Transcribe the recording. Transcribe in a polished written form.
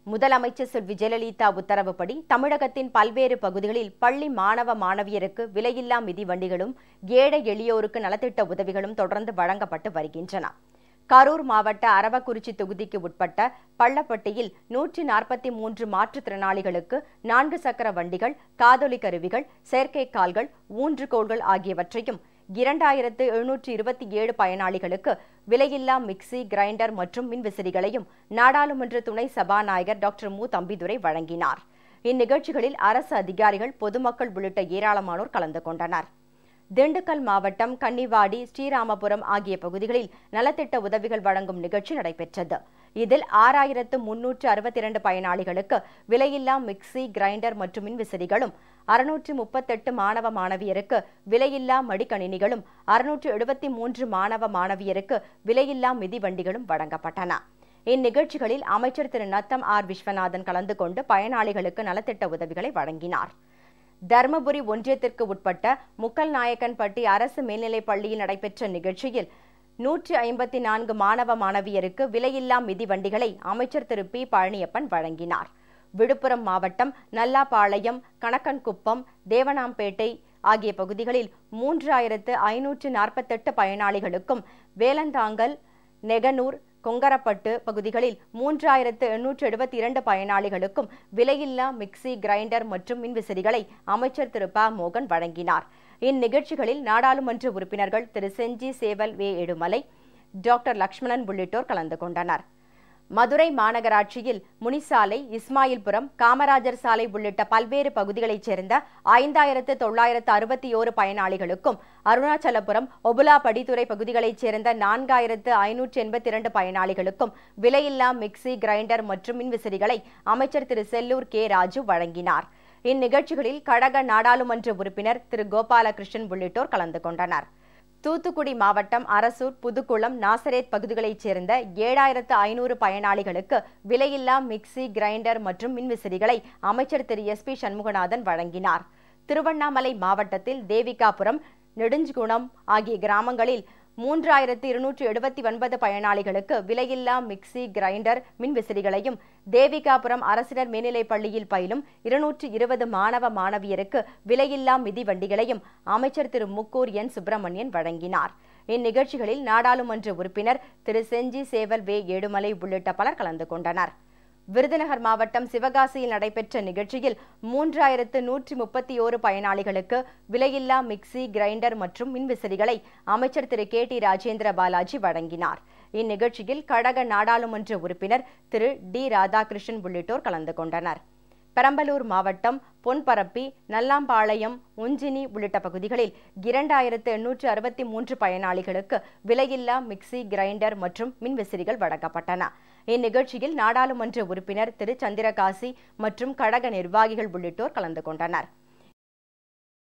முதலமைச்சர் செல்வி ஜெயலலிதா உத்தரவுப்படி தமிழகத்தின் பல்வேறு பகுதிகளில் பள்ளி மாணவ மாணவியருக்கு விலையில்லா மிதிவண்டிகளும் ஏழை எளியோருக்கு நலத்திட்ட உதவிகளும் தொடர்ந்து வழங்கப்பட்டு வருகின்றன. கரூர் மாவட்ட அரவக்குறிச்சி தொகுதிக்கு உட்பட்ட பள்ளப்பட்டியில் 143 மாற்றுத்திறனாளிகளுக்கு 4 சக்கர வண்டிகள், காதொலி கருவிகள், செயற்கை கால்கள், ஊன்றுகோல்கள் ஆகியவற்றையும் 2727 பயனாளிகளுக்கு விலையில்லா மிக்சி, கிரைண்டர் மற்றும் மின்விசிறிகளையும் நாடாளுமன்ற துணை சபாநாயகர் டாக்டர் மு. தம்பிதுரை வழங்கினார். இந்நிகழ்ச்சிகளில் அரசு அதிகாரிகள், பொதுமக்கள் உள்ளிட்ட ஏராளமானோர் கலந்து கொண்டனர். திண்டுக்கல் மாவட்டம் கன்னிவாடி, ஸ்ரீராமபுரம் ஆகிய பகுதிகளில் நலத்திட்ட உதவிகள் வழங்கும் நிகழ்ச்சி நடைபெற்றது. இதில் 6362 பயனாளிகளுக்கு விலையில்லா மிக்சி, கிரைண்டர் மற்றும் மின்விசிறிகளும், 638 மாணவ மாணவியருக்கு விலையில்லா மடிக்கணினிகளும், 673 மாணவ மாணவியருக்கு விலையில்லா மிதிவண்டிகளும் வழங்கப்பட்டன. இந்நிகழ்ச்சிகளில் அமைச்சர் திரு நத்தம் ஆர். விஸ்வநாதன் கலந்து கொண்டு பயனாளிகளுக்கு நலத்திட்ட உதவிகளை வழங்கினார். தருமபுரி ஒன்றியத்திற்கு உட்பட்ட முக்கல்நாயக்கன்பட்டி அரசு மேல்நிலைப் பள்ளியில் நடைபெற்ற நிகழ்ச்சியில் 154 மாணவ மாணவியருக்கு விலையில்லா மிதிவண்டிகளை அமைச்சர் திரு பி. பழனியப்பன் வழங்கினார். விழுப்புரம் மாவட்டம் நல்லாபாளையம், கணக்கன்குப்பம், தேவனாம்பேட்டை ஆகிய பகுதிகளில் 3548 பயனாளிகளுக்கும், வேலந்தாங்கல், நெகனூர், கொங்கரப்பட்டு பகுதிகளில் 3872 பயனாளிகளுக்கும் விலையில்லா மிக்சி, கிரைண்டர் மற்றும் மின்விசிறிகளை அமைச்சர் திரு ப. மோகன் வழங்கினார். இந்நிகழ்ச்சிகளில் நாடாளுமன்ற உறுப்பினர்கள் திரு செஞ்சி சேவல் வே. ஏடுமலை, டாக்டர் லட்சுமணன் உள்ளிட்டோர் கலந்து கொண்டனர். மதுரை மாநகராட்சியில் முனிசாலை, இஸ்மாயில்புரம், காமராஜர் சாலை உள்ளிட்ட பல்வேறு பகுதிகளைச் சேர்ந்த 5961 பயனாளிகளுக்கும், அருணாச்சலபுரம், ஒபுலா படித்துறை பகுதிகளைச் சேர்ந்த 4582 பயனாளிகளுக்கும் விலையில்லா மிக்சி, கிரைண்டர் மற்றும் மின்விசிறிகளை அமைச்சர் திரு செல்லூர் கே. ராஜு வழங்கினார். இந்நிகழ்ச்சிகளில் கழக நாடாளுமன்ற உறுப்பினர் திரு கோபாலகிருஷ்ணன் உள்ளிட்டோர் கலந்து கொண்டனர். தூத்துக்குடி மாவட்டம் அரசூர், புதுக்குளம், நாசரேத் பகுதிகளைச் சேர்ந்த 7500 பயனாளிகளுக்கு விலையில்லா மிக்சி, கிரைண்டர் மற்றும் மின்விசிறிகளை அமைச்சர் திரு எஸ். பி. சண்முகநாதன் வழங்கினார். திருவண்ணாமலை மாவட்டத்தில் தேவிகாபுரம், நெடுஞ்சுகுணம் ஆகிய கிராமங்களில் 3279 பயனாளிகளுக்கு விலையில்லா மிக்சி, கிரைண்டர், மின்விசிறிகளையும், தேவிகாபுரம் அரசினர் மேல்நிலைப் பள்ளியில் பயிலும் 220 மாணவ மாணவியருக்கு விலையில்லா மிதிவண்டிகளையும் அமைச்சர் திரு முக்கூர் என். சுப்பிரமணியன் வழங்கினார். இந்நிகழ்ச்சிகளில் நாடாளுமன்ற உறுப்பினர் திரு செஞ்சி சேவல் வே. ஏடுமலை உள்ளிட்ட பலர் கலந்து கொண்டனர். விருதுநகர் மாவட்டம் சிவகாசியில் நடைபெற்ற நிகழ்ச்சியில் 3131 பயனாளிகளுக்கு விலையில்லா மிக்சி, கிரைண்டர் மற்றும் மின்விசிறிகளை அமைச்சர் திரு கே. டி. ராஜேந்திர பாலாஜி வழங்கினார். இந்நிகழ்ச்சியில் கழக நாடாளுமன்ற உறுப்பினர் திரு டி. ராதாகிருஷ்ணன் உள்ளிட்டோர் கலந்து கொண்டனர். பெரம்பலூர் மாவட்டம் பொன்பரப்பி, நல்லாம்பாளையம், உஞ்சினி உள்ளிட்ட பகுதிகளில் 2863 பயனாளிகளுக்கு விலையில்லா மிக்சி, கிரைண்டர் மற்றும் மின்விசிறிகள் வழங்கப்பட்டன. இந்நிகழ்ச்சியில் நாடாளுமன்ற உறுப்பினர் திரு சந்திரகாசி மற்றும் கழக நிர்வாகிகள் உள்ளிட்டோர் கலந்து கொண்டனர்.